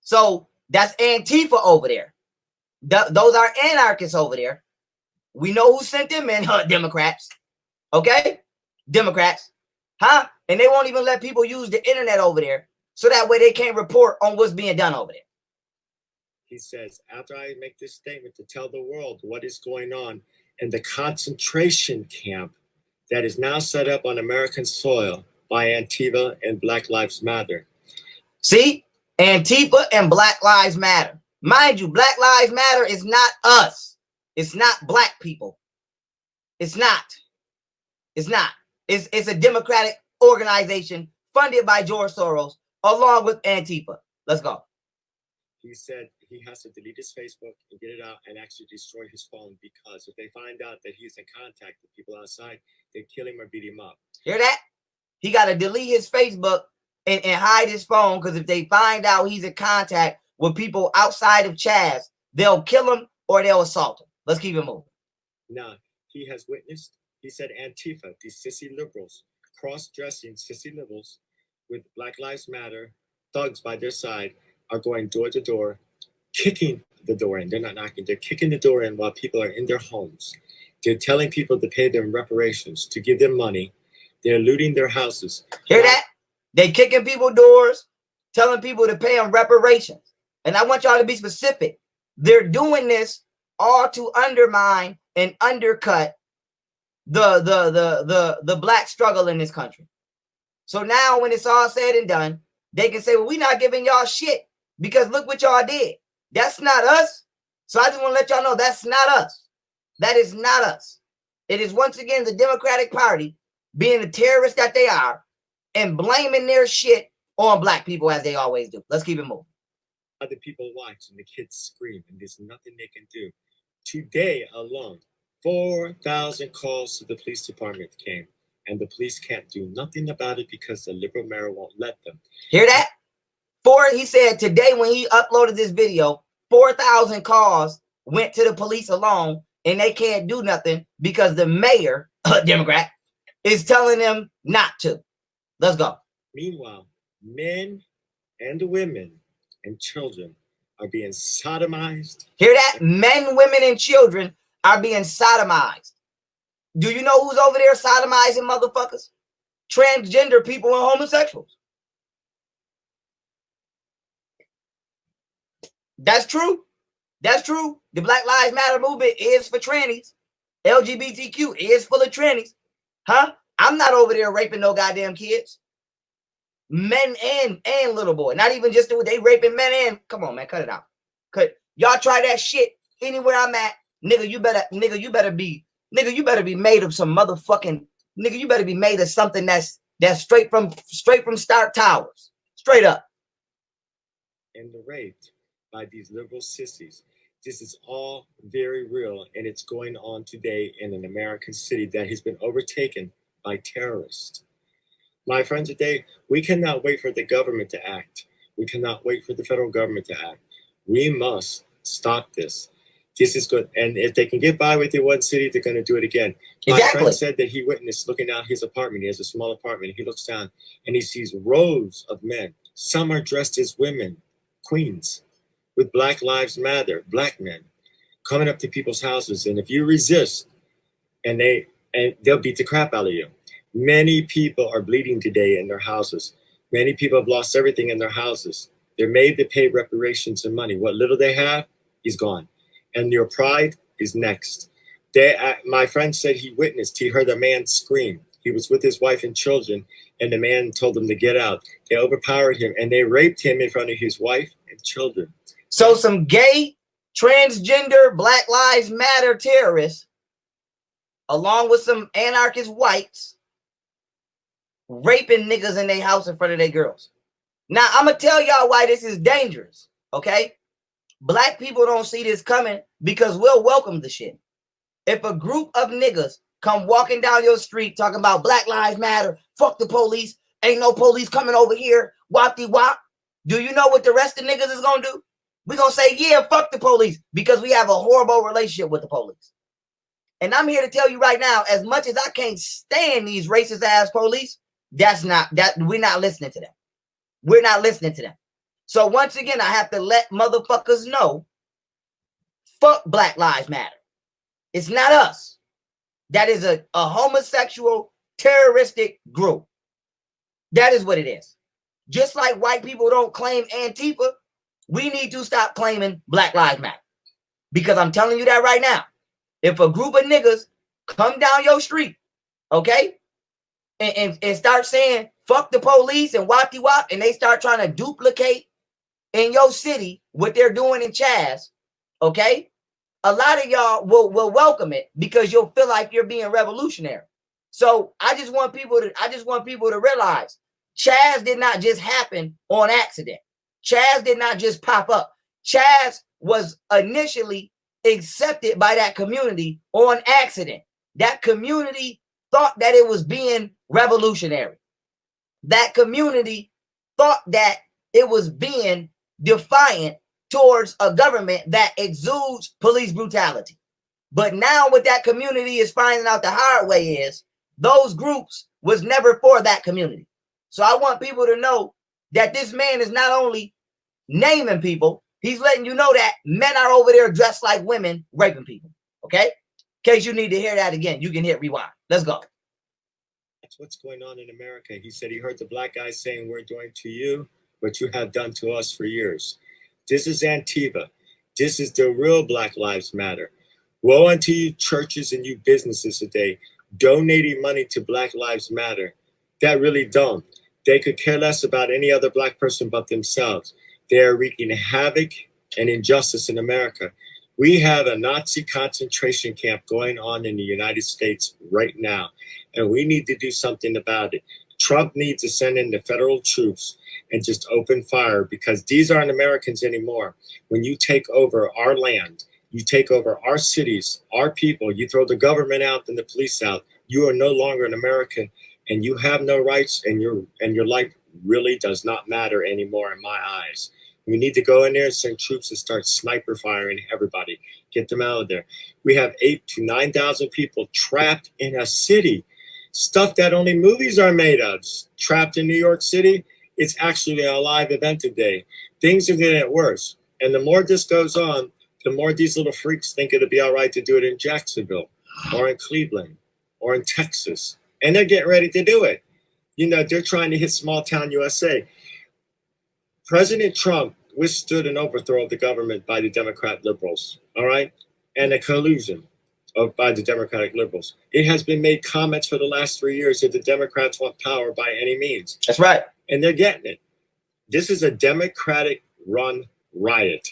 So that's Antifa over there. Those are anarchists over there. We know who sent them in, Democrats. Okay? Democrats. Huh? And they won't even let people use the internet over there, so that way they can't report on what's being done over there. He says, after I make this statement to tell the world what is going on in the concentration camp that is now set up on American soil by Antifa and Black Lives Matter. See? Antifa and Black Lives Matter. Mind you, Black Lives Matter is not us. It's not black people. It's not. It's not. It's a democratic organization funded by George Soros along with Antifa. Let's go. He said he has to delete his Facebook and get it out and actually destroy his phone, because if they find out that he's in contact with people outside, they kill him or beat him up. Hear that? He got to delete his Facebook and hide his phone, because if they find out he's in contact with people outside of Chaz, they'll kill him or they'll assault him. Let's keep it moving. Now, he has witnessed, he said Antifa, these sissy liberals, cross-dressing sissy liberals with Black Lives Matter thugs by their side, are going door to door, kicking the door in. They're not knocking, they're kicking the door in while people are in their homes. They're telling people to pay them reparations, to give them money. They're looting their houses. Hear that? They kicking people doors, telling people to pay them reparations. And I want y'all to be specific. They're doing this all to undermine and undercut the black struggle in this country. So now when it's all said and done, they can say, well, we're not giving y'all shit because look what y'all did. That's not us. So I just want to let y'all know that's not us. That is not us. It is once again the Democratic Party being the terrorists that they are and blaming their shit on black people as they always do. Let's keep it moving. Other people watch and the kids scream and there's nothing they can do. Today alone, 4,000 calls to the police department came, and the police can't do nothing about it because the liberal mayor won't let them. Hear that? He said today when he uploaded this video, 4,000 calls went to the police alone, and they can't do nothing because the mayor, a Democrat, is telling them not to. Let's go. Meanwhile, men and women and children are being sodomized. Hear that? Men, women, and children are being sodomized. Do you know who's over there sodomizing motherfuckers? Transgender people and homosexuals. That's true. That's true. The Black Lives Matter movement is for trannies. LGBTQ is full of trannies. Huh? I'm not over there raping no goddamn kids. Men and little boy. Not even just they raping men and. Come on, man. Cut it out. Y'all try that shit anywhere I'm at. Nigga, you better be made of some motherfucking nigga. You better be made of something that's straight from Stark Towers. Straight up. And the raped by these liberal sissies. This is all very real, and it's going on today in an American city that has been overtaken by terrorists. My friends, today, we cannot wait for the government to act. We cannot wait for the federal government to act. We must stop this. This is good. And if they can get by with it in one city, they're going to do it again. My friend said that he witnessed looking out his apartment. He has a small apartment. He looks down and he sees rows of men. Some are dressed as women, queens, with Black Lives Matter, black men, coming up to people's houses. And if you resist, and they'll beat the crap out of you. Many people are bleeding today in their houses. Many people have lost everything in their houses. They're made to pay reparations and money. What little they have is gone. And your pride is next. My friend said he heard a man scream. He was with his wife and children, and the man told them to get out. They overpowered him, and they raped him in front of his wife and children. So some gay, transgender, Black Lives Matter terrorists, along with some anarchist whites, raping niggas in their house in front of their girls. Now, I'm going to tell y'all why this is dangerous, okay? Black people don't see this coming because we'll welcome the shit. If a group of niggas come walking down your street talking about Black Lives Matter, fuck the police, ain't no police coming over here, wop-de-wop, do you know what the rest of niggas is going to do? We're going to say, yeah, fuck the police because we have a horrible relationship with the police. And I'm here to tell you right now, as much as I can't stand these racist ass police, we're not listening to them. We're not listening to them. So once again, I have to let motherfuckers know, fuck Black Lives Matter. It's not us. That is a homosexual terroristic group. That is what it is. Just like white people don't claim Antifa, we need to stop claiming Black Lives Matter. Because I'm telling you that right now. If a group of niggas come down your street, okay, and start saying fuck the police and whoppy wop, and they start trying to duplicate in your city what they're doing in Chaz, okay, a lot of y'all will welcome it because you'll feel like you're being revolutionary. So I just want people to realize Chaz did not just happen on accident. Chaz did not just pop up. Chaz was initially accepted by that community on accident. That community thought that it was being revolutionary. That community thought that it was being defiant towards a government that exudes police brutality. But now what that community is finding out the hard way is those groups was never for that community. So I want people to know that this man is not only naming people, he's letting you know that men are over there dressed like women raping people. Okay? In case you need to hear that again, you can hit rewind. Let's go. That's what's going on in America. He said he heard the black guy saying, we're doing to you what you have done to us for years. This is Antifa. This is the real Black Lives Matter. Woe unto you churches and you businesses today donating money to Black Lives Matter. That really don't. They could care less about any other black person but themselves. They are wreaking havoc and injustice in America. We have a Nazi concentration camp going on in the United States right now, and we need to do something about it. Trump needs to send in the federal troops and just open fire, because these aren't Americans anymore. When you take over our land, you take over our cities, our people, you throw the government out and the police out, you are no longer an American, and you have no rights, and your life really does not matter anymore in my eyes. We need to go in there and send troops and start sniper firing everybody. Get them out of there. We have 8,000 to 9,000 people trapped in a city. Stuff that only movies are made of. Trapped in New York City, it's actually a live event today. Things are getting worse. And the more this goes on, the more these little freaks think it'll be all right to do it in Jacksonville or in Cleveland or in Texas. And they're getting ready to do it. You know, they're trying to hit small town USA. President Trump withstood an overthrow of the government by the Democrat liberals, all right? And a collusion by the Democratic liberals. It has been made comments for the last 3 years that the Democrats want power by any means. That's right. And they're getting it. This is a Democratic-run riot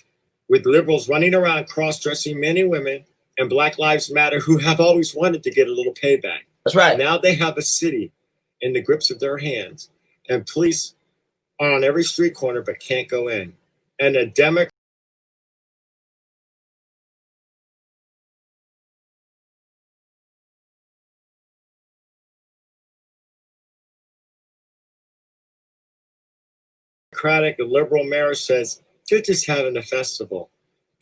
with liberals running around cross-dressing men and women and Black Lives Matter who have always wanted to get a little payback. That's right. Now they have a city in the grips of their hands, and police are on every street corner but can't go in. And a Democratic liberal mayor says they're just having a festival.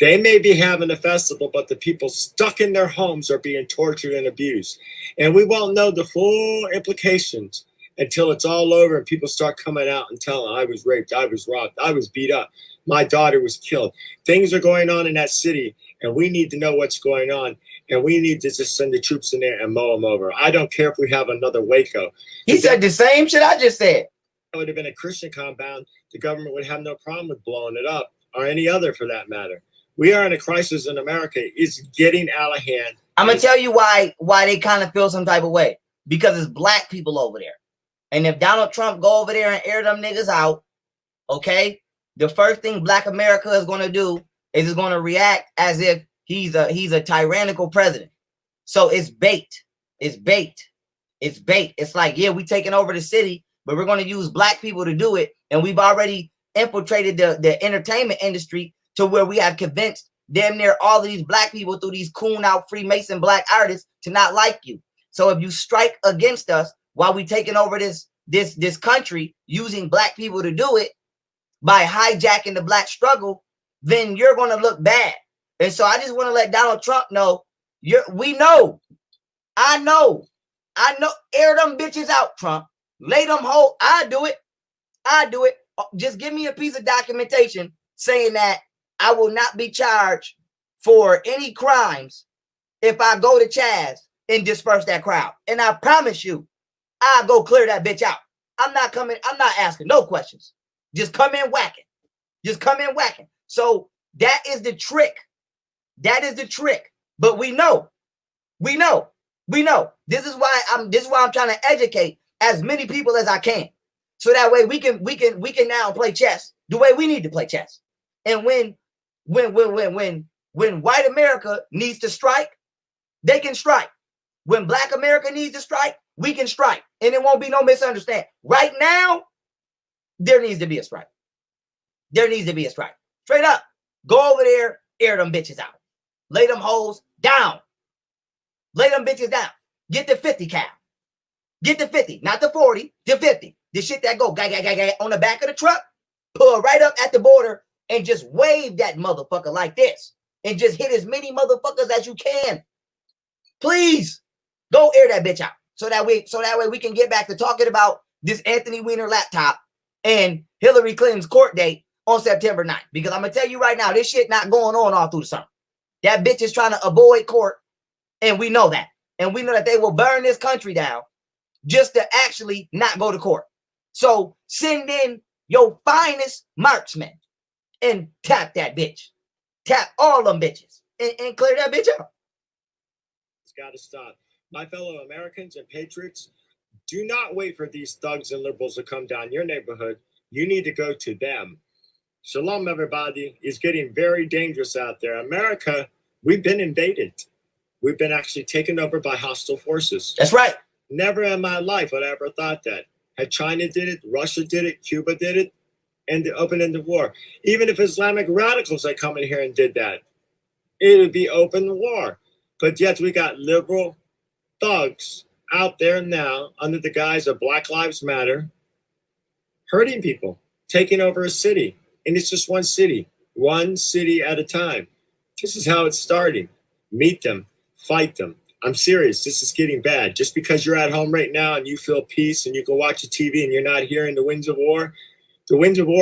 They may be having a festival, but the people stuck in their homes are being tortured and abused. And we won't know the full implications until it's all over and people start coming out and telling, I was raped, I was robbed, I was beat up, my daughter was killed. Things are going on in that city, and we need to know what's going on. And we need to just send the troops in there and mow them over. I don't care if we have another Waco. He said the same shit I just said. It would have been a Christian compound. The government would have no problem with blowing it up, or any other for that matter. We are in a crisis in America. It's getting out of hand. I'm gonna tell you why they kind of feel some type of way. Because it's black people over there. And if Donald Trump go over there and air them niggas out, okay, the first thing Black America is gonna do is it's gonna react as if he's a tyrannical president. So it's bait. It's bait. It's bait. It's like, yeah, we taking over the city, but we're gonna use black people to do it. And we've already infiltrated the entertainment industry to where we have convinced damn near all of these black people through these coon out Freemason black artists to not like you. So if you strike against us while we taking over this country using black people to do it by hijacking the black struggle, then you're going to look bad. And so I just want to let Donald Trump know, I know, air them bitches out, Trump. Lay them whole. I do it. Just give me a piece of documentation saying that I will not be charged for any crimes if I go to Chaz and disperse that crowd. And I promise you, I'll go clear that bitch out. I'm not asking no questions. Just come in whacking. Just come in whacking. So that is the trick. That is the trick. But we know. This is why I'm trying to educate as many people as I can. So that way we can now play chess the way we need to play chess. And when white America needs to strike, they can strike. When black America needs to strike, we can strike. And it won't be no misunderstanding. Right now, there needs to be a strike. There needs to be a strike. Straight up. Go over there, air them bitches out. Lay them hoes down. Lay them bitches down. Get the 50 cal. Get the 50, not the 40, the 50. The shit that go on the back of the truck, pull right up at the border and just wave that motherfucker like this. And just hit as many motherfuckers as you can. Please go air that bitch out. So that way we can get back to talking about this Anthony Weiner laptop and Hillary Clinton's court date on September 9th. Because I'm going to tell you right now, this shit not going on all through the summer. That bitch is trying to avoid court. And we know that. And we know that they will burn this country down just to actually not go to court. So send in your finest marksmen and tap that bitch. Tap all them bitches and clear that bitch out. It's got to stop. My fellow Americans and patriots, do not wait for these thugs and liberals to come down your neighborhood. You need to go to them. Shalom, everybody. It's getting very dangerous out there. America, we've been invaded. We've been actually taken over by hostile forces. That's right. Never in my life would I ever thought that. Had China did it, Russia did it, Cuba did it, and the open-ended war. Even if Islamic radicals had come in here and did that, it would be open war. But yet we got liberal thugs out there now under the guise of Black Lives Matter, hurting people, taking over a city. And it's just one city at a time. This is how it's starting. Meet them, fight them. I'm serious. This is getting bad. Just because you're at home right now and you feel peace and you can watch the TV and you're not hearing the winds of war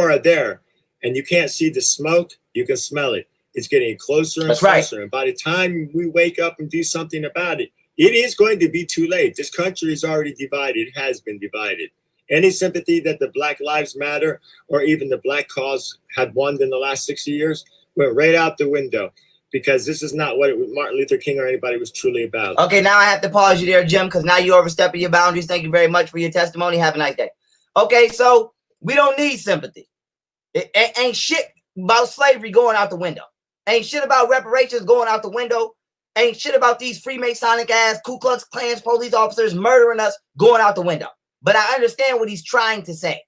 are there. And you can't see the smoke. You can smell it. It's getting closer and closer. Right. And by the time we wake up and do something about it, it is going to be too late. This country is already divided. It has been divided. Any sympathy that the Black Lives Matter or even the Black cause had won in the last 60 years went right out the window. Because this is not what Martin Luther King or anybody was truly about. Okay, now I have to pause you there, Jim, because now you're overstepping your boundaries. Thank you very much for your testimony. Have a nice day. Okay, so we don't need sympathy. It ain't shit about slavery going out the window. Ain't shit about reparations going out the window. Ain't shit about these Freemasonic ass Ku Klux Klan police officers murdering us going out the window. But I understand what he's trying to say.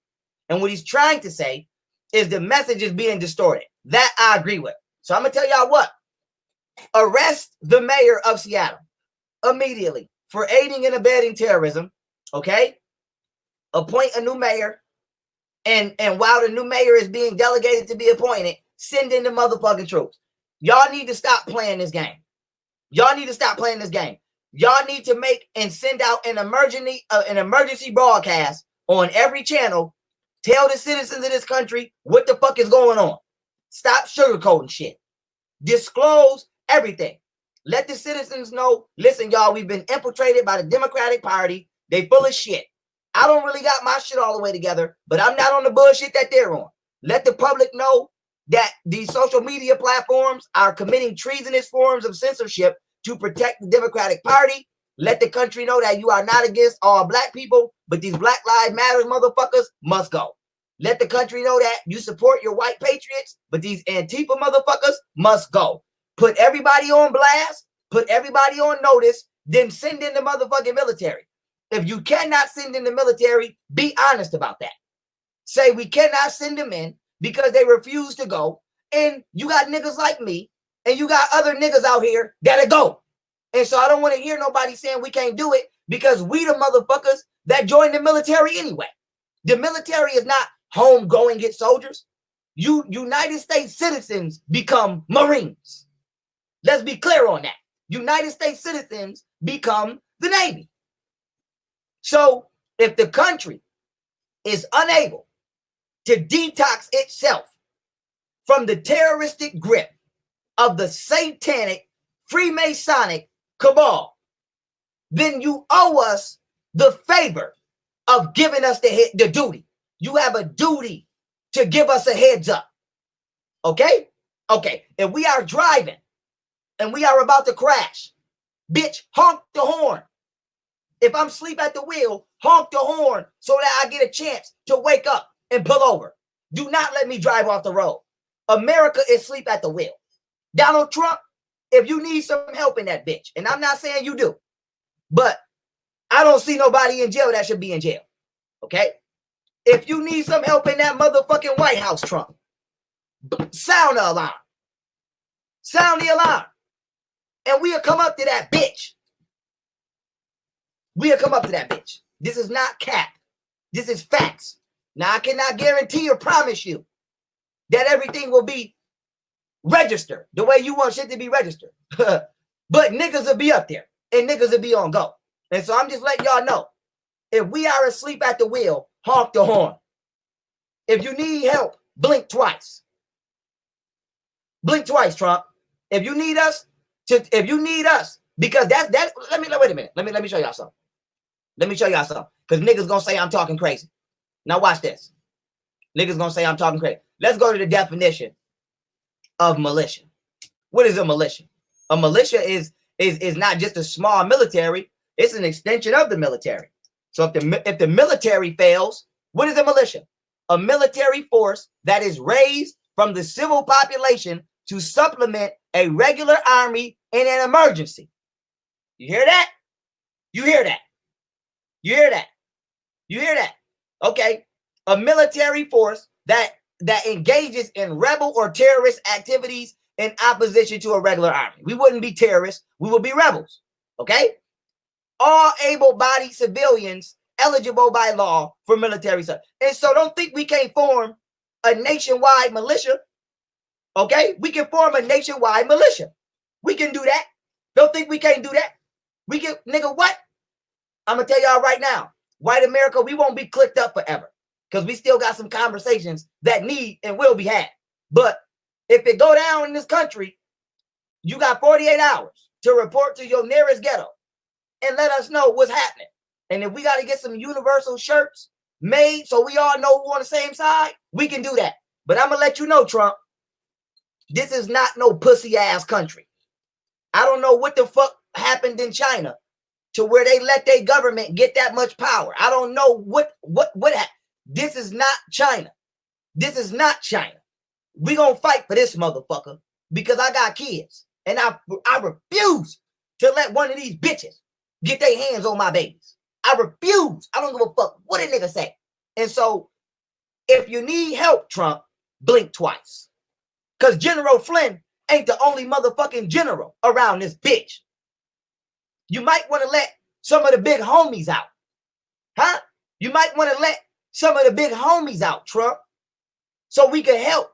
And what he's trying to say is the message is being distorted. That I agree with. So I'm going to tell y'all what. Arrest the mayor of Seattle immediately for aiding and abetting terrorism. Okay. Appoint a new mayor. And while the new mayor is being delegated to be appointed, send in the motherfucking troops. Y'all need to stop playing this game. Y'all need to stop playing this game. Y'all need to make and send out an emergency broadcast on every channel. Tell the citizens of this country what the fuck is going on. Stop sugarcoating shit. Disclose everything. Let the citizens know, listen, y'all, we've been infiltrated by the Democratic Party. They full of shit. I don't really got my shit all the way together, but I'm not on the bullshit that they're on. Let the public know that these social media platforms are committing treasonous forms of censorship to protect the Democratic Party. Let the country know that you are not against all black people, but these Black Lives Matter motherfuckers must go. Let the country know that you support your white patriots, but these Antifa motherfuckers must go. Put everybody on blast, put everybody on notice, then send in the motherfucking military. If you cannot send in the military, be honest about that. Say we cannot send them in because they refuse to go. And you got niggas like me, and you got other niggas out here that'll go. And so I don't want to hear nobody saying we can't do it because we the motherfuckers that joined the military anyway. The military is not home go and get soldiers. You United States citizens become Marines. Let's be clear on that. United States citizens become the Navy. So if the country is unable to detox itself from the terroristic grip of the satanic Freemasonic cabal, then you owe us the favor of giving us the duty. You have a duty to give us a heads up. Okay? Okay. If we are driving and we are about to crash, bitch, honk the horn. If I'm asleep at the wheel, honk the horn so that I get a chance to wake up and pull over. Do not let me drive off the road. America is asleep at the wheel. Donald Trump, if you need some help in that bitch, and I'm not saying you do, but I don't see nobody in jail that should be in jail. Okay? If you need some help in that motherfucking White House, Trump, sound the alarm. Sound the alarm. And we'll come up to that bitch. We'll come up to that bitch. This is not cap. This is facts. Now, I cannot guarantee or promise you that everything will be registered the way you want shit to be registered. But niggas will be up there and niggas will be on go. And so I'm just letting y'all know, if we are asleep at the wheel, honk the horn. If you need help, blink twice. Blink twice, Trump. If you need us, because that's let me wait a minute. Let me show y'all something. Let me show y'all something. Because niggas gonna say I'm talking crazy. Now watch this. Niggas gonna say I'm talking crazy. Let's go to the definition of militia. What is a militia? A militia is not just a small military, it's an extension of the military. So if the military fails, what is a militia? A military force that is raised from the civil population to supplement a regular army in an emergency. You hear that? You hear that? You hear that? You hear that? Okay. A military force that engages in rebel or terrorist activities in opposition to a regular army. We wouldn't be terrorists. We would be rebels. Okay? All able-bodied civilians eligible by law for military service. And so don't think we can't form a nationwide militia. Okay? We can form a nationwide militia. We can do that. Don't think we can't do that. We can, nigga, what? I'm going to tell y'all right now, white America, we won't be clicked up forever because we still got some conversations that need and will be had. But if it go down in this country, you got 48 hours to report to your nearest ghetto and let us know what's happening. And if we got to get some universal shirts made so we all know we're on the same side, we can do that. But I'm going to let you know, Trump, this is not no pussy ass country. I don't know what the fuck happened in China to where they let their government get that much power. I don't know what this is not China. This is not China. We gonna fight for this motherfucker because I got kids and I refuse to let one of these bitches get their hands on my babies. I refuse. I don't give a fuck what a nigga say. And so if you need help, Trump, blink twice. Because General Flynn ain't the only motherfucking general around this bitch. You might want to let some of the big homies out. Huh? You might want to let some of the big homies out, Trump. So we can help.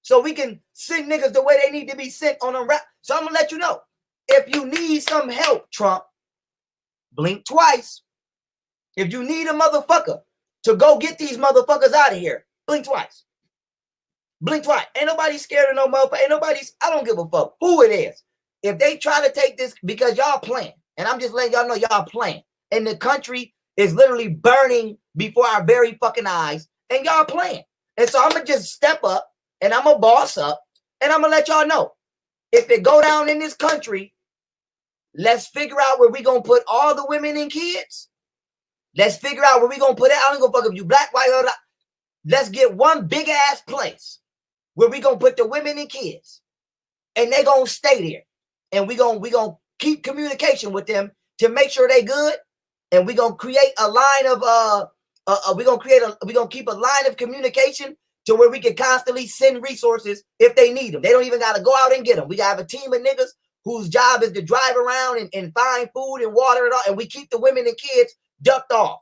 So we can send niggas the way they need to be sent on a rap. So I'm going to let you know. If you need some help, Trump, blink twice. If you need a motherfucker to go get these motherfuckers out of here, blink twice. Blink twice. Ain't nobody scared of no motherfucker. I don't give a fuck who it is. If they try to take this, because y'all playing, and I'm just letting y'all know y'all playing, and the country is literally burning before our very fucking eyes, and y'all playing. And so I'm going to just step up, and I'm going to boss up, and I'm going to let y'all know. If it go down in this country, let's figure out where we going to put all the women and kids. Let's figure out where we going to put it. I don't give a fuck if you black, white, or not. Let's get one big ass place where we going to put the women and kids. And they going to stay there. And we gonna keep communication with them to make sure they good. And we going to create a line of we going to keep a line of communication to where we can constantly send resources if they need them. They don't even got to go out and get them. We got to have a team of niggas whose job is to drive around and find food and water and all. And we keep the women and kids ducked off.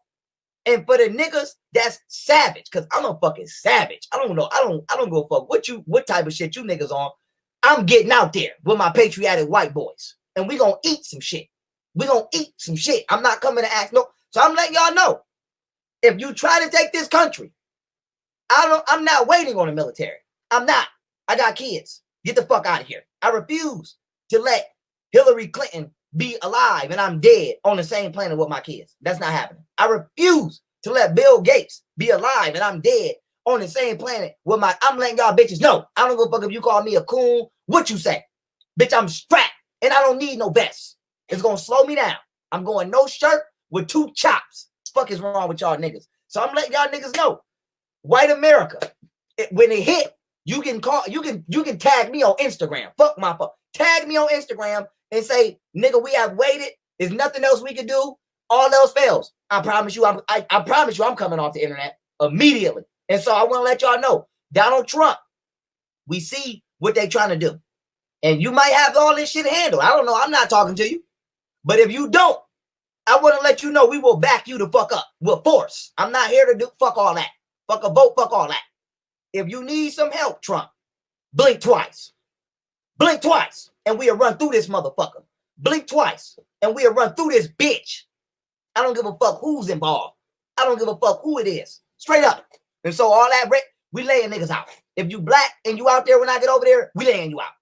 And for the niggas that's savage, because I'm a fucking savage. I don't know. I don't go fuck what type of shit you niggas on. I'm getting out there with my patriotic white boys. And we gonna eat some shit. We gonna eat some shit. I'm not coming to ask no. So I'm letting y'all know. If you try to take this country, I'm not waiting on the military. I'm not. I got kids. Get the fuck out of here. I refuse to let Hillary Clinton be alive and I'm dead on the same planet with my kids. That's not happening. I refuse to let Bill Gates be alive and I'm dead on the same planet with my, I'm letting y'all bitches know. I don't give a fuck if you call me a coon, what you say. Bitch, I'm strapped and I don't need no vest. It's gonna slow me down. I'm going no shirt with 2 chops. What the fuck is wrong with y'all niggas? So I'm letting y'all niggas know. White America, when it hit, you can tag me on Instagram. Fuck my fuck. Tag me on Instagram and say, nigga, we have waited. There's nothing else we can do. All else fails. I promise you, I promise you I'm coming off the internet immediately. And so I want to let y'all know, Donald Trump, we see what they trying to do. And you might have all this shit handled. I don't know. I'm not talking to you. But if you don't, I want to let you know we will back you the fuck up with force. I'm not here to do fuck all that. Fuck a vote, fuck all that. If you need some help, Trump, blink twice. Blink twice, and we'll run through this motherfucker. Blink twice, and we'll run through this bitch. I don't give a fuck who's involved. I don't give a fuck who it is. Straight up. And so all that, we laying niggas out. If you black and you out there when I get over there, we laying you out.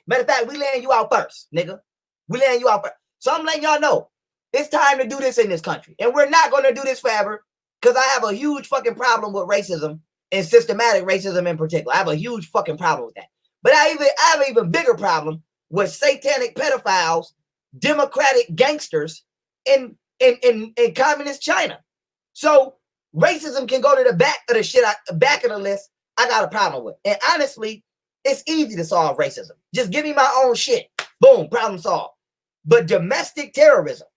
Matter of fact, we laying you out first, nigga. We laying you out first. So I'm letting y'all know, it's time to do this in this country. And we're not going to do this forever because I have a huge fucking problem with racism and systematic racism in particular. I have a huge fucking problem with that. But I have an even bigger problem with satanic pedophiles, democratic gangsters in communist China. So racism can go to the back of the shit, back of the list I got a problem with. And honestly, it's easy to solve racism. Just give me my own shit. Boom, problem solved. But domestic terrorism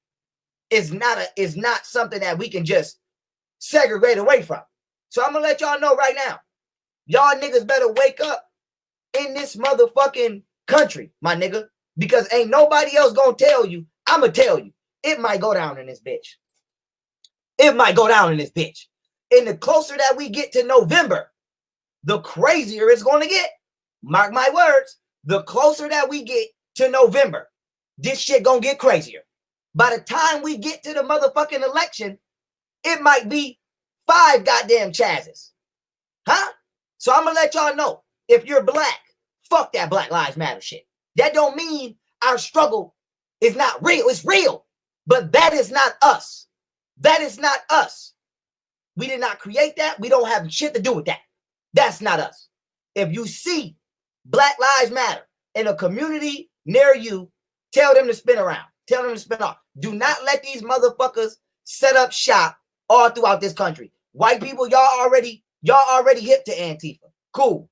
is not something that we can just segregate away from. So I'm gonna let y'all know right now. Y'all niggas better wake up in this motherfucking country, my nigga. Because ain't nobody else gonna tell you. I'ma tell you. It might go down in this bitch. It might go down in this bitch. And the closer that we get to November, the crazier it's gonna get. Mark my words. The closer that we get to November, this shit gonna get crazier. By the time we get to the motherfucking election, it might be 5 goddamn Chazzes. Huh? So I'm gonna let y'all know, if you're black, fuck that Black Lives Matter shit. That don't mean our struggle is not real. It's real. But that is not us. That is not us. We did not create that. We don't have shit to do with that. That's not us. If you see Black Lives Matter in a community near you, tell them to spin around. Tell them to spin off. Do not let these motherfuckers set up shop all throughout this country. White people, y'all already hip to Antifa. Cool.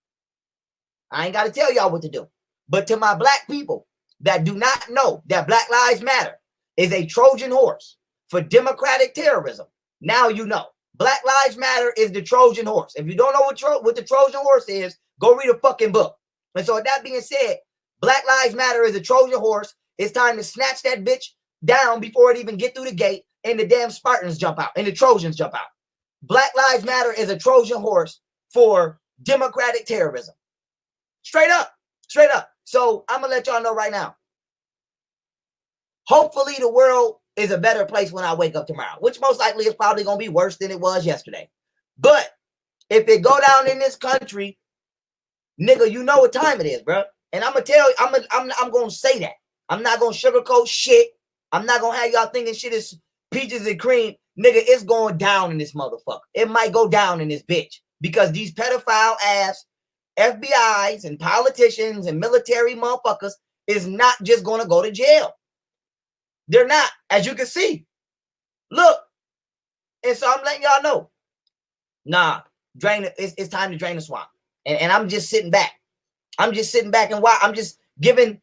I ain't got to tell y'all what to do. But to my black people that do not know that Black Lives Matter is a Trojan horse for democratic terrorism, now you know. Black Lives Matter is the Trojan horse. If you don't know what the Trojan horse is, go read a fucking book. And so with that being said, Black Lives Matter is a Trojan horse. It's time to snatch that bitch down before it even get through the gate and the damn Spartans jump out and the Trojans jump out. Black Lives Matter is a Trojan horse for democratic terrorism. Straight up. Straight up. So I'm going to let y'all know right now. Hopefully the world is a better place when I wake up tomorrow, which most likely is probably going to be worse than it was yesterday. But if it go down in this country, nigga, you know what time it is, bro. And I'm going to tell you, I'm going to say that. I'm not going to sugarcoat shit. I'm not going to have y'all thinking shit is peaches and cream. Nigga, it's going down in this motherfucker. It might go down in this bitch because these pedophile ass FBIs and politicians and military motherfuckers is not just going to go to jail. They're not, as you can see. Look. And so I'm letting y'all know. Nah, it's time to drain the swamp. And I'm just sitting back. I'm just sitting back and I'm just giving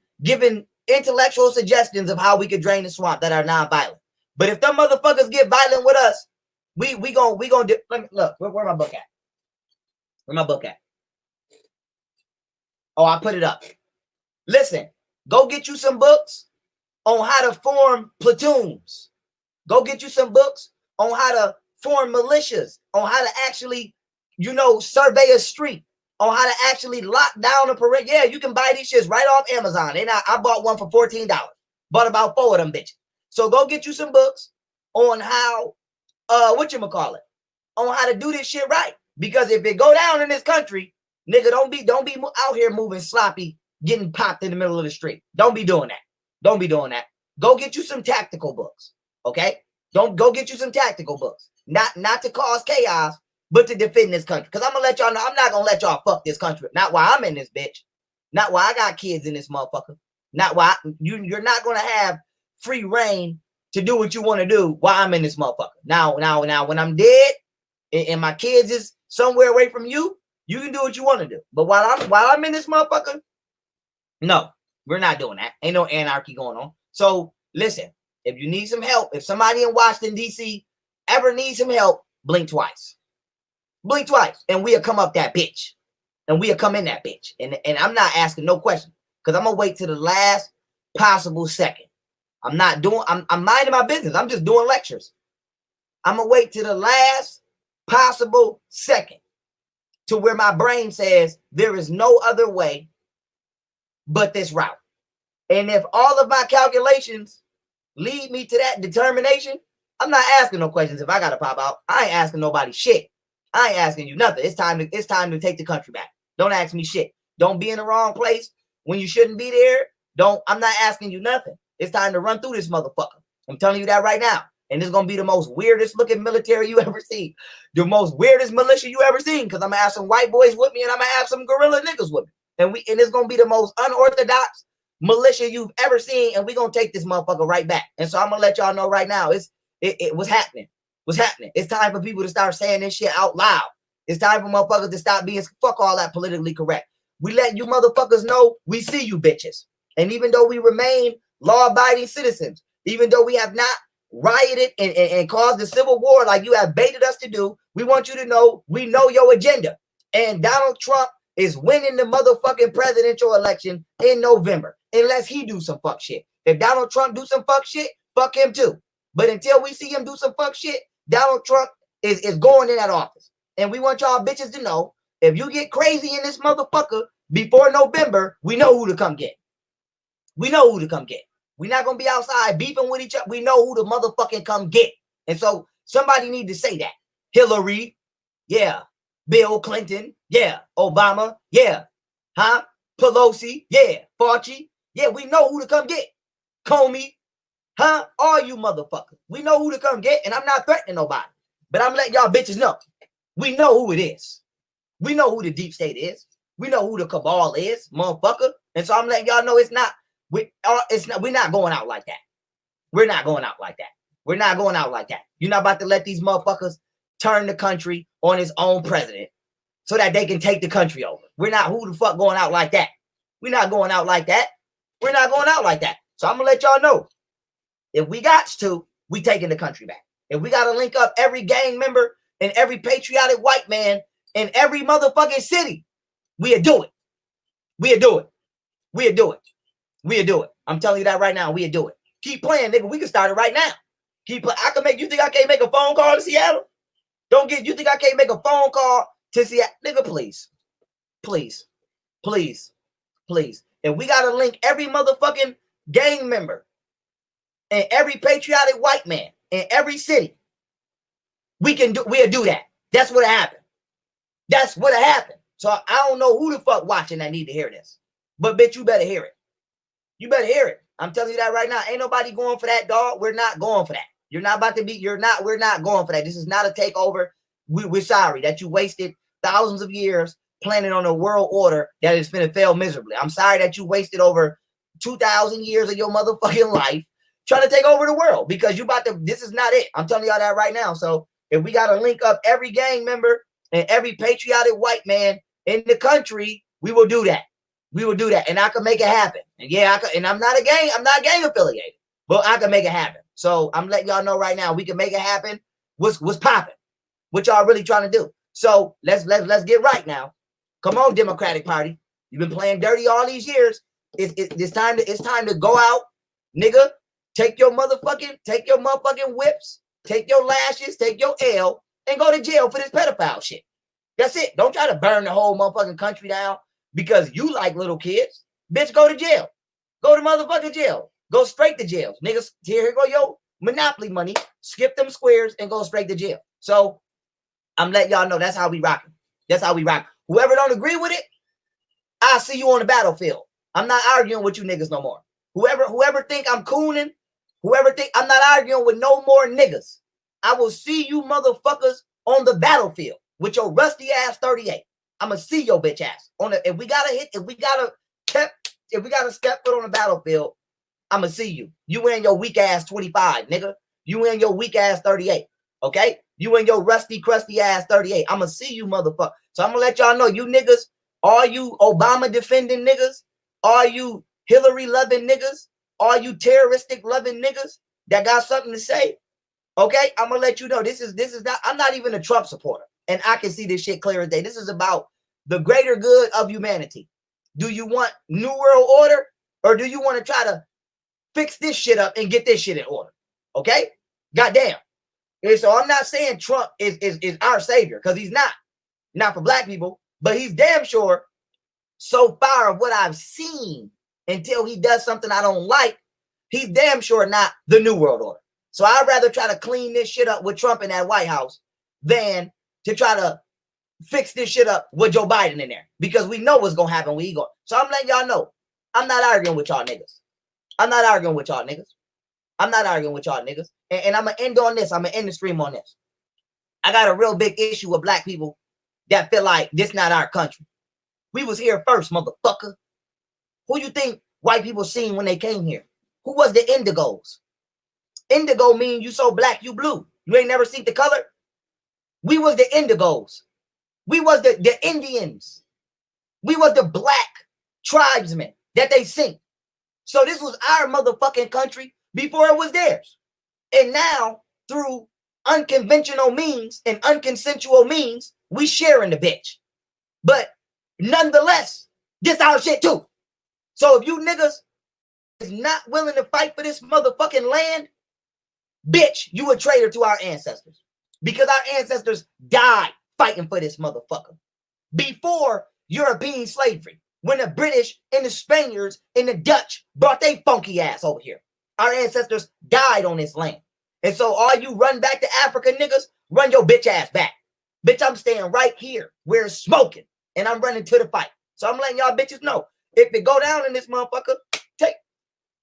intellectual suggestions of how we could drain the swamp that are non-violent. But if them motherfuckers get violent with us, we gonna do. Let me look. Where my book at? Where my book at? Oh, I put it up. Listen, go get you some books on how to form platoons. Go get you some books on how to form militias, on how to actually, survey a street, on how to actually lock down a parade. Yeah, you can buy these shits right off Amazon. And I bought one for $14. Bought about 4 of them bitches. So go get you some books on how, on how to do this shit right. Because if it go down in this country, nigga, don't be out here moving sloppy, getting popped in the middle of the street. Don't be doing that. Don't be doing that. Go get you some tactical books, okay? Don't go get you some tactical books. Not to cause chaos, but to defend this country. Because I'm gonna let y'all know, I'm not gonna let y'all fuck this country. Not while I'm in this bitch. Not while I got kids in this motherfucker. Not while you're not gonna have free reign to do what you want to do while I'm in this motherfucker. Now, when I'm dead and my kids is somewhere away from you, you can do what you want to do. But while I'm in this motherfucker, no, we're not doing that. Ain't no anarchy going on. So listen, if you need some help, if somebody in Washington, D.C. ever needs some help, blink twice. Blink twice, and we'll come up that bitch. And we'll come in that bitch. And I'm not asking no question, because I'm going to wait to the last possible second. I'm minding my business. I'm just doing lectures. I'm going to wait to the last possible second to where my brain says there is no other way but this route. And if all of my calculations lead me to that determination, I'm not asking no questions if I got to pop out. I ain't asking nobody shit. I ain't asking you nothing. It's time to take the country back. Don't ask me shit. Don't be in the wrong place when you shouldn't be there. I'm not asking you nothing. It's time to run through this motherfucker. I'm telling you that right now. And it's going to be the most weirdest looking military you ever seen. The most weirdest militia you ever seen. Because I'm going to have some white boys with me and I'm going to have some gorilla niggas with me. And it's going to be the most unorthodox militia you've ever seen. And we're going to take this motherfucker right back. And so I'm going to let y'all know right now. It was happening. What's happening? It's time for people to start saying this shit out loud. It's time for motherfuckers to stop being fuck all that politically correct. We let you motherfuckers know we see you bitches. And even though we remain law-abiding citizens, even though we have not rioted and caused a civil war like you have baited us to do, we want you to know we know your agenda. And Donald Trump is winning the motherfucking presidential election in November, unless he do some fuck shit. If Donald Trump do some fuck shit, fuck him too. But until we see him do some fuck shit, Donald Trump is going in that office. And we want y'all bitches to know, if you get crazy in this motherfucker before November, we know who to come get. We know who to come get. We're not going to be outside beefing with each other. We know who to motherfucking come get. And so somebody need to say that. Hillary, yeah. Bill Clinton, yeah. Obama, yeah. Huh? Pelosi, yeah. Fauci, yeah. We know who to come get. Comey, huh? All you motherfuckers. We know who to come get, and I'm not threatening nobody. But I'm letting y'all bitches know. We know who it is. We know who the deep state is. We know who the cabal is, motherfucker. And so I'm letting y'all know we're not going out like that. We're not going out like that. We're not going out like that. You're not about to let these motherfuckers turn the country on its own president so that they can take the country over. We're not who the fuck going out like that. We're not going out like that. We're not going out like that. So I'm going to let y'all know. If we got to, we taking the country back. If we got to link up every gang member and every patriotic white man in every motherfucking city, we'll do it. We'll do it. We'll do it. We'll do it. I'm telling you that right now. We'll do it. Keep playing, nigga. We can start it right now. Keep playing. You think I can't make a phone call to Seattle? You think I can't make a phone call to Seattle? Nigga, please. Please. Please. Please. If we got to link every motherfucking gang member and every patriotic white man in every city, we'll do that. That's what happened. That's what happened. So I don't know who the fuck watching that need to hear this. But bitch, you better hear it. You better hear it. I'm telling you that right now. Ain't nobody going for that, dog. We're not going for that. We're not going for that. This is not a takeover. We're sorry that you wasted thousands of years planning on a world order that is finna fail miserably. I'm sorry that you wasted over 2,000 years of your motherfucking life trying to take over the world, because this is not it. I'm telling y'all that right now. So if we got to link up every gang member and every patriotic white man in the country, we will do that. We will do that. And I can make it happen. And yeah, and I'm not gang affiliated, but I can make it happen. So I'm letting y'all know right now, we can make it happen. What's popping? What y'all really trying to do? So let's get right now. Come on, Democratic Party. You've been playing dirty all these years. It's time to go out, nigga. Take your motherfucking whips, take your lashes, take your L, and go to jail for this pedophile shit. That's it. Don't try to burn the whole motherfucking country down because you like little kids. Bitch, go to jail. Go to motherfucking jail. Go straight to jail. Niggas, here go your monopoly money. Skip them squares and go straight to jail. So I'm letting y'all know that's how we rocking. That's how we rock. Whoever don't agree with it, I'll see you on the battlefield. I'm not arguing with you niggas no more. Whoever think I'm cooning, whoever think I'm not arguing with no more niggas. I will see you motherfuckers on the battlefield with your rusty ass 38. I'ma see your bitch ass. If we gotta step foot on the battlefield, I'ma see you. You in your weak ass 25, nigga. You in your weak ass 38. Okay? You in your rusty, crusty ass 38. I'ma see you, motherfucker. So I'm gonna let y'all know, you niggas, all you Obama defending niggas, all you Hillary loving niggas, all you terroristic loving niggas that got something to say. Okay, I'm gonna let you know this is not. I'm not even a Trump supporter, and I can see this shit clear as day. This is about the greater good of humanity. Do you want New World Order, or do you want to try to fix this shit up and get this shit in order? Okay, goddamn. And so I'm not saying Trump is our savior, because he's not for black people, but he's damn sure, so far of what I've seen, until he does something I don't like, he's damn sure not the New World Order. So I'd rather try to clean this shit up with Trump in that White House than to try to fix this shit up with Joe Biden in there, because we know what's gonna happen when he go. So I'm letting y'all know, I'm not arguing with y'all niggas. I'm not arguing with y'all niggas. I'm not arguing with y'all niggas. And I'm gonna end on this. I'm gonna end the stream on this. I got a real big issue with black people that feel like this not our country. We was here first, motherfucker. Who you think white people seen when they came here? Who was the indigos? Indigo mean you so black, you blue. You ain't never seen the color? We was the indigos. We was the Indians. We was the black tribesmen that they seen. So this was our motherfucking country before it was theirs. And now, through unconventional means and unconsensual means, we sharing the bitch. But nonetheless, this our shit too. So if you niggas is not willing to fight for this motherfucking land, bitch, you a traitor to our ancestors. Because our ancestors died fighting for this motherfucker. Before European slavery, when the British and the Spaniards and the Dutch brought their funky ass over here. Our ancestors died on this land. And so all you run back to Africa niggas, run your bitch ass back. Bitch, I'm staying right here where it's smoking. And I'm running to the fight. So I'm letting y'all bitches know, if it go down in this motherfucker,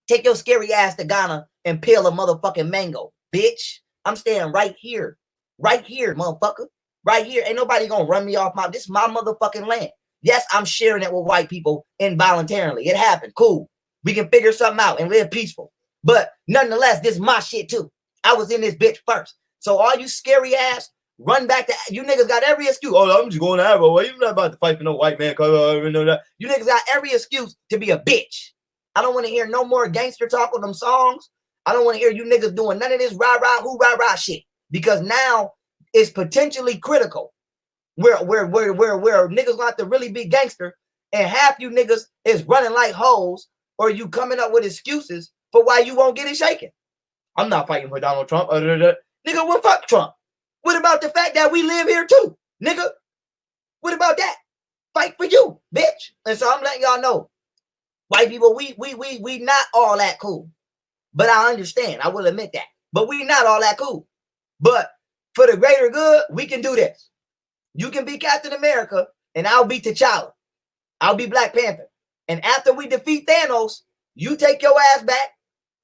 take your scary ass to Ghana and peel a motherfucking mango. Bitch, I'm staying right here. Right here, motherfucker. Right here. Ain't nobody gonna run me off this is my motherfucking land. Yes, I'm sharing it with white people involuntarily. It happened. Cool. We can figure something out and live peaceful. But nonetheless, this is my shit too. I was in this bitch first. So all you scary ass, run back to, you niggas got every excuse. Oh, I'm just going to Africa. Well, you're not about to fight for no white man. You niggas got every excuse to be a bitch. I don't want to hear no more gangster talk on them songs. I don't want to hear you niggas doing none of this rah-rah, hoo-rah-rah shit. Because now it's potentially critical. Where niggas gonna have to really be gangster, and half you niggas is running like hoes, or you coming up with excuses for why you won't get it shaken. I'm not fighting for Donald Trump. Nigga, well, fuck Trump. What about the fact that we live here too? Nigga, what about that? Fight for you, bitch. And so I'm letting y'all know, white people, we not all that cool. But I understand. I will admit that. But we not all that cool. But for the greater good, we can do this. You can be Captain America, and I'll be T'Challa. I'll be Black Panther. And after we defeat Thanos, you take your ass back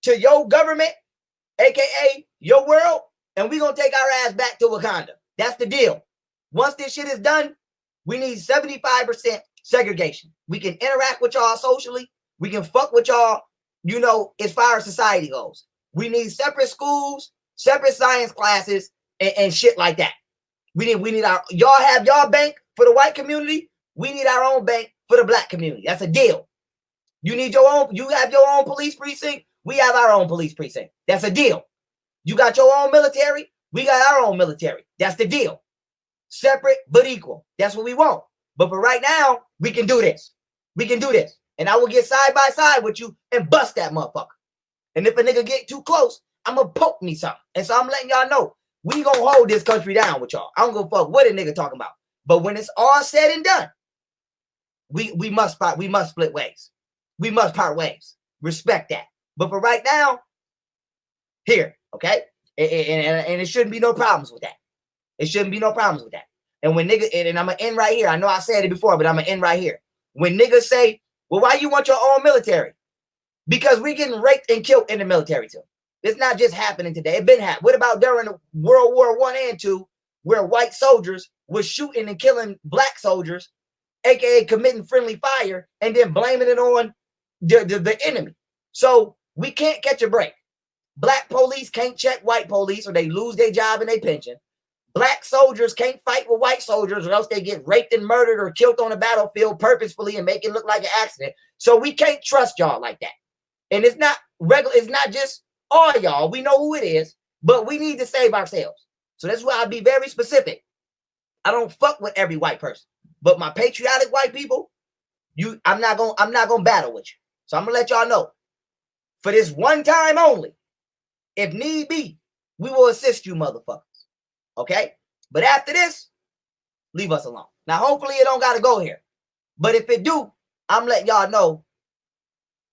to your government, aka your world, and we're going to take our ass back to Wakanda. That's the deal. Once this shit is done, we need 75% segregation. We can interact with y'all socially. We can fuck with y'all, you know, as far as society goes. We need separate schools, separate science classes, and shit like that. We need our, y'all have y'all bank for the white community. We need our own bank for the black community. That's a deal. You need your own, you have your own police precinct. We have our own police precinct. That's a deal. You got your own military. We got our own military. That's the deal. Separate but equal. That's what we want. But for right now, we can do this. We can do this. And I will get side by side with you and bust that motherfucker. And if a nigga get too close, I'm gonna poke me something. And so I'm letting y'all know, we gonna hold this country down with y'all. I don't give a fuck what a nigga talking about. But when it's all said and done, we must split ways. We must part ways. Respect that. But for right now, here, okay? And it shouldn't be no problems with that. It shouldn't be no problems with that. And when niggas, and I'm gonna end right here. I know I said it before, but I'm gonna end right here. When niggas say, well, why you want your own military? Because we getting raped and killed in the military too. It's not just happening today. It been happening. What about during World War I and II, where white soldiers was shooting and killing black soldiers, aka committing friendly fire, and then blaming it on the enemy? So we can't catch a break. Black police can't check white police, or they lose their job and their pension. Black soldiers can't fight with white soldiers, or else they get raped and murdered or killed on the battlefield purposefully and make it look like an accident. So we can't trust y'all like that. And it's not regular. It's not just all y'all. We know who it is, but we need to save ourselves. So that's why I'll be very specific. I don't fuck with every white person, but my patriotic white people, I'm not gonna battle with you. So I'm gonna let y'all know, for this one time only, if need be, we will assist you motherfuckers. Okay? But after this, leave us alone. Now, hopefully it don't gotta go here. But if it do, I'm letting y'all know.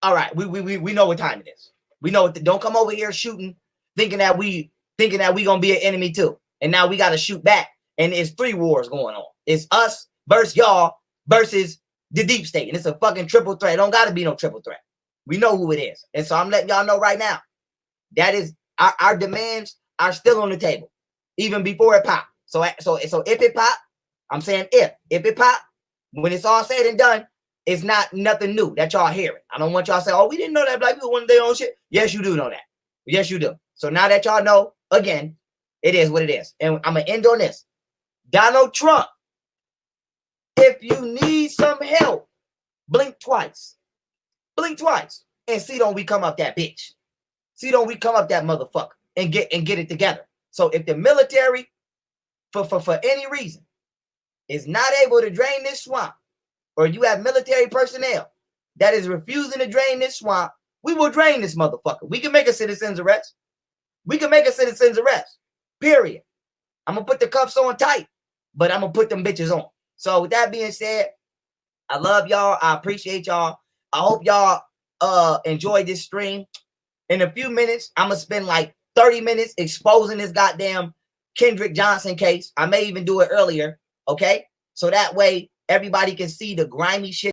All right, we know what time it is. We know what. Don't come over here shooting, thinking that we gonna be an enemy too. And now we gotta shoot back. And it's 3 wars going on. It's us versus y'all versus the deep state. And it's a fucking triple threat. It don't gotta be no triple threat. We know who it is. And so I'm letting y'all know right now. That is our demands are still on the table, even before it pop. So if it pop, I'm saying if it pop, when it's all said and done, it's not nothing new that y'all hearing. I don't want y'all to say, oh, we didn't know that black people wanted their own shit. Yes, you do know that. Yes, you do. So now that y'all know, again, it is what it is. And I'm going to end on this. Donald Trump, if you need some help, blink twice. Blink twice. And see, don't we come up that bitch. See, don't we come up that motherfucker and get it together. So if the military, for any reason, is not able to drain this swamp, or you have military personnel that is refusing to drain this swamp, we will drain this motherfucker. We can make a citizen's arrest. We can make a citizen's arrest. Period. I'm going to put the cuffs on tight, but I'm going to put them bitches on. So with that being said, I love y'all. I appreciate y'all. I hope y'all enjoyed this stream. In a few minutes, I'm going to spend like 30 minutes exposing this goddamn Kendrick Johnson case. I may even do it earlier, okay? So that way everybody can see the grimy shit